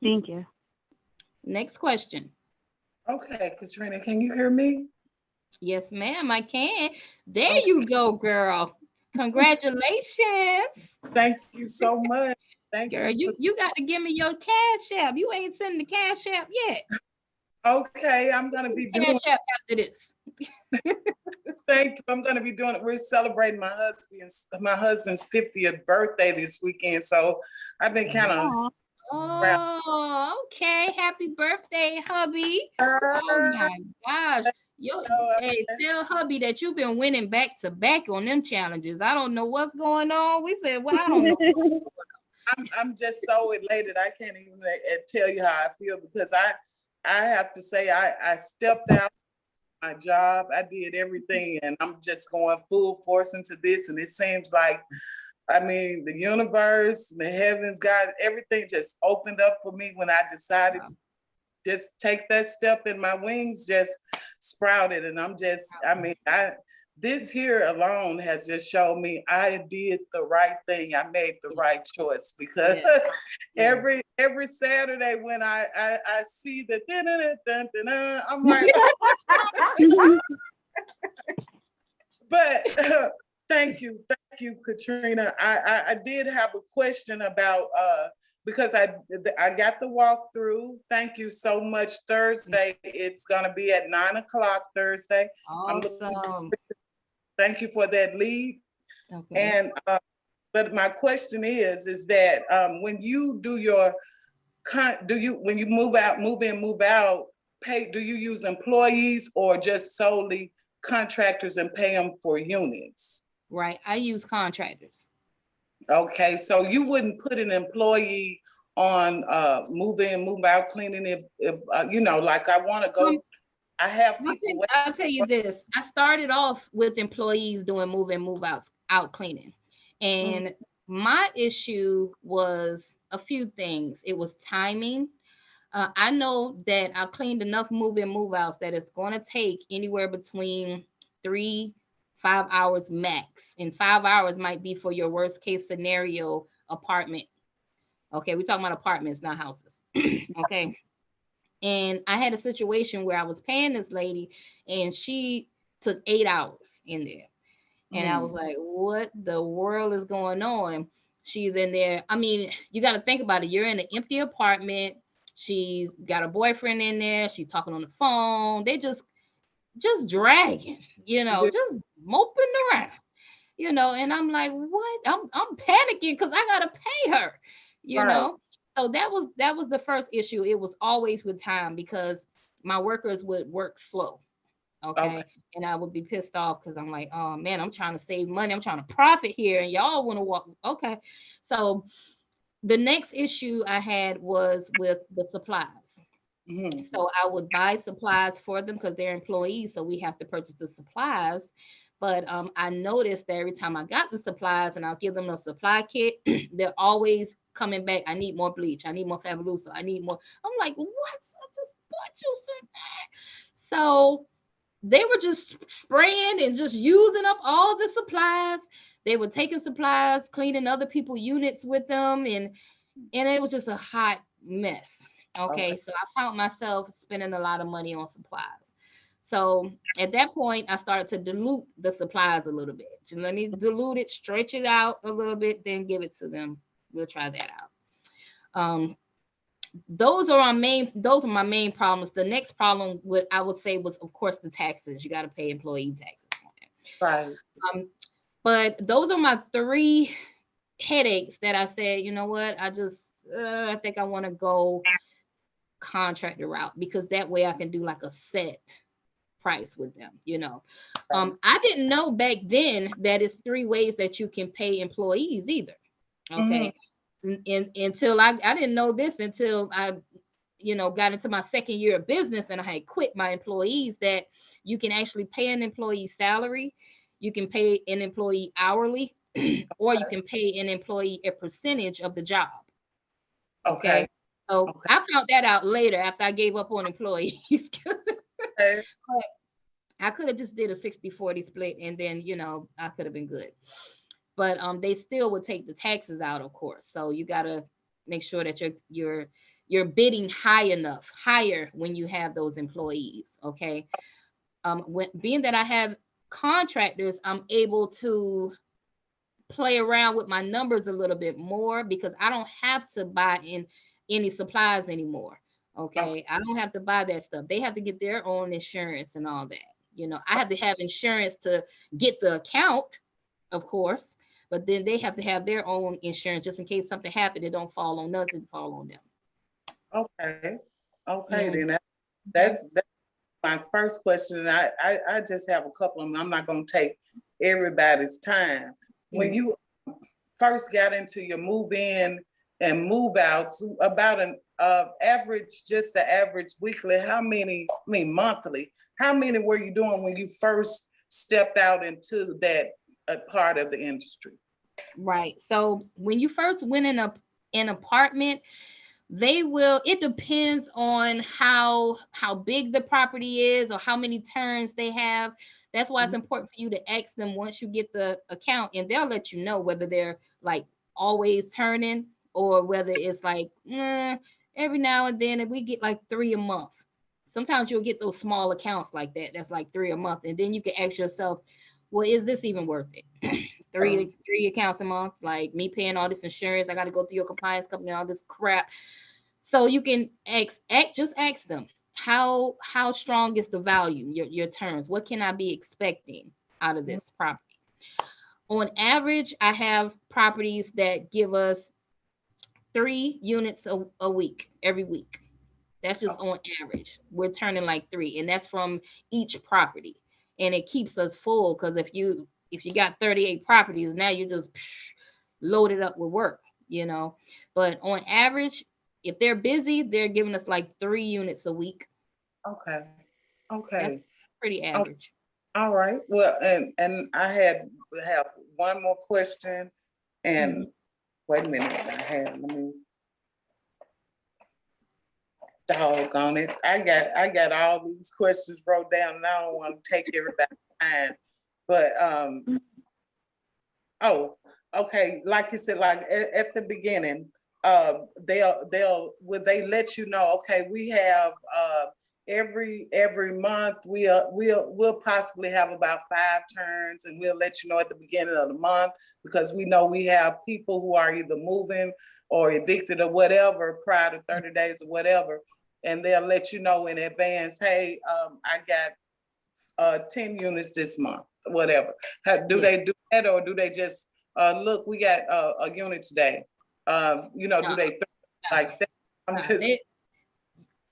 Thank you. Next question. Okay, Katrina, can you hear me? Yes, ma'am, I can. There Okay, you go, girl. Congratulations. thank you so much. Thank Girl, you for. you got to give me your cash app. You ain't sending the cash app yet. Okay, I'm gonna be doing. Cash app after this. Thank you. I'm gonna be doing it. We're celebrating my husband's 50th birthday this weekend, so I've been kind of Aw. around. Oh, okay. Happy birthday, hubby. Oh Uh, my gosh. Hey, tell hubby that you've been winning back to back on them challenges. I don't know what's going on. We said, well, I don't know. I'm just so elated. I can't even tell you how I feel because I have to say I stepped out of my job. I did everything, and I'm just going full force into this. And it seems like, I mean, the universe, the heavens, God, everything just opened up for me when I decided to just take that step, and my wings just sprouted. And I'm just, I mean, this here alone has just shown me I did the right thing. I made the right choice because Yeah, yeah. every Saturday when I see the dun, dun, dun, dun, dun, I'm like, but thank you, Katrina. I did have a question about because I got the walkthrough. Thank you so much. Thursday, it's gonna be at 9 o'clock Thursday. I'm looking. Awesome. Thank you for that lead. Okay. And but my question is that when you do your when you move in, move out, pay? Do you use employees or just solely contractors and pay them for units? Right. I use contractors. Okay, so you wouldn't put an employee on move in, move out cleaning if like I want to Um, go. I have people wait. I'll tell you this. I started off with employees doing move in, move outs, out cleaning. Mhm. And my issue was a few things. It was timing. I know that I've cleaned enough move in, move outs that it's going to take anywhere between 3, 5 hours max. And 5 hours might be for your worst case scenario apartment. Okay. We're talking about apartments, not houses. Okay. And I had a situation where I was paying this lady and she took 8 hours in there. And I was Mm. like, what the world is going on? She's in there. I mean, you got to think about it. You're in an empty apartment. She's got a boyfriend in there. She's talking on the phone. They just dragging, Yeah, just moping around, and I'm like, what? I'm panicking because I gotta pay her, you right. know. So that was the first issue. It was always with time because my workers would work slow. Okay. Okay. And I would be pissed off because I'm like, oh man, I'm trying to save money. I'm trying to profit here. And y'all want to walk. Okay. So the next issue I had was with the supplies. Mhm. So I would buy supplies for them because they're employees. So we have to purchase the supplies. But I noticed that every time I got the supplies and I'll give them a supply kit, they're always coming back. I need more bleach. I need more Fabuloso. I need more. I'm like, what? I just bought you some. So they were just spraying and just using up all the supplies. They were taking supplies, cleaning other people's units with them, and it was just a hot mess. Okay. Okay, so I found myself spending a lot of money on supplies. So at that point, I started to dilute the supplies a little bit. Just let me dilute it, stretch it out a little bit, then give it to them. We'll try that out. Um, those are my main problems. The next problem would I would say was of course the taxes. You got to pay employee taxes. Right. Um, but those are my three headaches that I said, you know what, I think I want to go contractor route because that way I can do like a set price with them. Right. I didn't know back then that it's three ways that you can pay employees either. Mhm. Okay. Until I didn't know this until I got into my second year of business and I had quit my employees that you can actually pay an employee salary, you can pay an employee hourly, or you can pay an employee a percentage of the job. Okay. Okay. So Okay. I found that out later after I gave up on employees. Okay. I could have just did a 60-40 split and then, I could have been good. But they still would take the taxes out, of course. So you gotta make sure that you're you're bidding higher when you have those employees. Okay. Being that I have contractors, I'm able to play around with my numbers a little bit more because I don't have to buy in any supplies anymore. Okay. Okay. I don't have to buy that stuff. They have to get their own insurance and all that. I have to have insurance to get the account, of course, but then they have to have their own insurance just in case something happened. It don't fall on us, it fall on them. Okay. Okay, Mm, then that's my first question. And I just have a couple of them. I'm not going to take everybody's time. When mm. you first got into your move in and move outs, about an average, just the average weekly, how many, I mean monthly, how many were you doing when you first stepped out into that part of the industry? Right. So when you first went in an apartment, it depends on how big the property is or how many turns they have. That's why it's important for you to ask them once you get the account, and they'll let you know whether they're like always turning or whether it's like every now and then. If we get like 3 a month, sometimes you'll get those small accounts like that, that's like 3 a month, and then you can ask yourself, well, is this even worth it? three accounts a month, like me paying all this insurance, I got to go through your compliance company, all this crap. So you can just ask them, how strong is the value, your terms, what can I be expecting out of this property? On average, I have properties that give us 3 units a week, every week. That's just on average. We're turning like 3, and that's from each property. And it keeps us full because if you got 38 properties, now you're just loaded up with work, But on average, if they're busy, they're giving us like 3 units a week. Okay. That's Okay. pretty Okay. average. All right. Well, and I have one more question. And wait a minute, let me doggone it. I got all these questions wrote down, and I don't want to take everybody's time. But oh, okay. Like you said, like at the beginning, will they let you know? Okay, we have every month we'll possibly have about 5 turns, and we'll let you know at the beginning of the month because we know we have people who are either moving or evicted or whatever prior to 30 days or whatever, and they'll let you know in advance. Hey, I got 10 units this month, whatever. Do they do that, or do they just look? We got a unit today. Do they like that?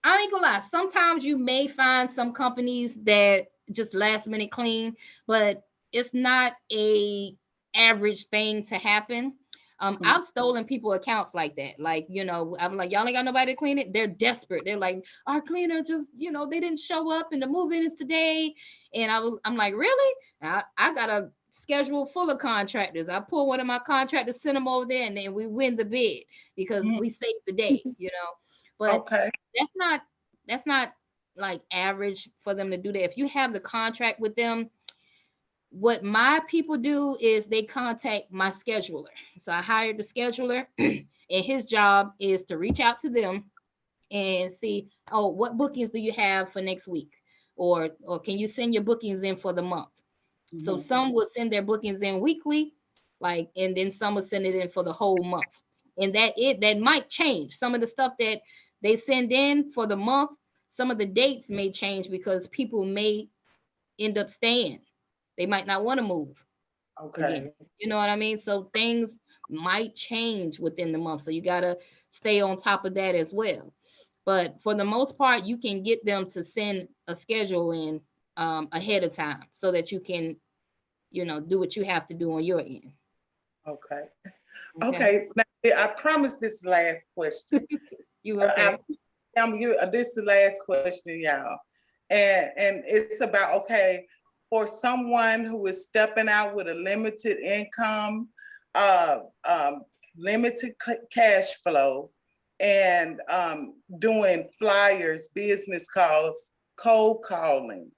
I ain't gonna lie. Sometimes you may find some companies that just last minute clean, but it's not a average thing to happen. I've stolen people accounts like that. Like, I'm like, y'all ain't got nobody to clean it. They're desperate. They're like, our cleaner just, they didn't show up and the move-in is today. And I'm like, really? I got a schedule full of contractors. I pull one of my contractors, send them over there, and then we win the bid because we saved the day, But okay. That's not like average for them to do that. If you have the contract with them, what my people do is they contact my scheduler. So I hired the scheduler, and his job is to reach out to them and see, oh, what bookings do you have for next week? Or can you send your bookings in for the month? So some will send their bookings in weekly, and then some will send it in for the whole month. And that might change. Some of the stuff that they send in for the month, some of the dates may change because people may end up staying. They might not want to move again. You know what I mean? So things might change within the month. So you got to stay on top of that as well. But for the most part, you can get them to send a schedule in ahead of time so that you can, do what you have to do on your end. Okay. Now, I promise this last question. You okay? This is the last question, y'all. And it's about, okay, for someone who is stepping out with a limited income, limited cash flow, and doing flyers, business calls, cold calling,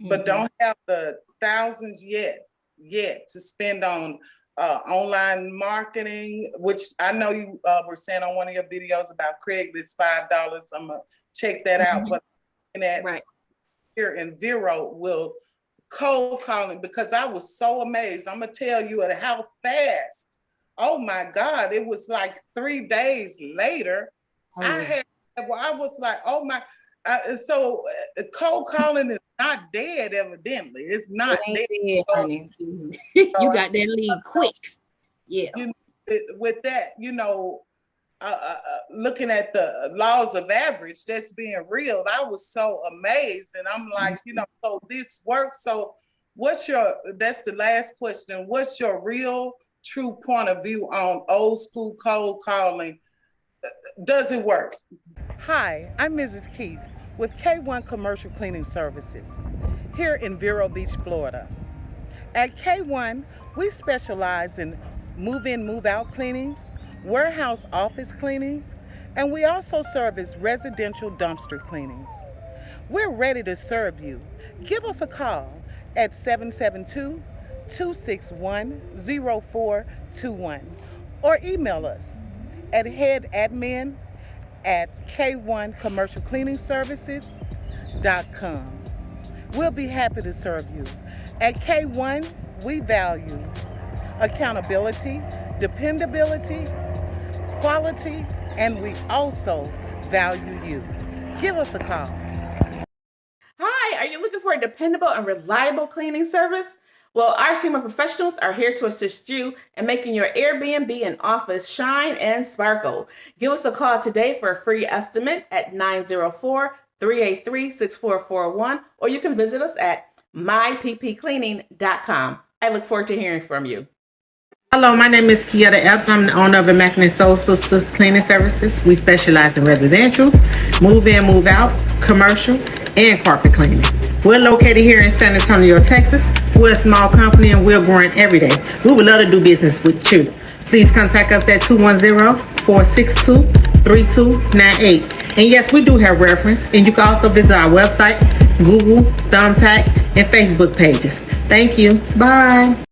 but don't have the thousands yet to spend on online marketing, which I know you were saying on one of your videos about Craigslist, $5. I'm gonna check that out. But Right. here in Vero will cold calling, because I was so amazed. I'm gonna tell you how fast. Oh my God! It was like 3 days later. I was like, oh my. So cold calling is not dead. Evidently, it's not dead. Dead, honey. You got that lead quick. Yeah. You know, with that, looking at the laws of average, that's being real. I was so amazed, and I'm like, so this works. So that's the last question. What's your real, true point of view on old school cold calling? Does it work? Hi, I'm Mrs. Keith with K1 Commercial Cleaning Services here in Vero Beach, Florida. At K1, we specialize in move-in, move-out cleanings, warehouse office cleanings, and we also service residential dumpster cleanings. We're ready to serve you. Give us a call at 772-261-0421 or email us at headadmin@k1commercialcleaningservices.com. We'll be happy to serve you. At K1, we value accountability, dependability, quality, and we also value you. Give us a call. Hi, are you looking for a dependable and reliable cleaning service? Well, our team of professionals are here to assist you in making your Airbnb and office shine and sparkle. Give us a call today for a free estimate at 904-383-6441, or you can visit us at myppcleaning.com. I look forward to hearing from you. Hello, my name is Kieta Epps. I'm the owner of Immaculate Soul Sisters Cleaning Services. We specialize in residential, move-in, move-out, commercial, and carpet cleaning. We're located here in San Antonio, Texas. We're a small company and we're growing every day. We would love to do business with you. Please contact us at 210-462-3298. And yes, we do have reference, and you can also visit our website, Google, Thumbtack, and Facebook pages. Thank you. Bye.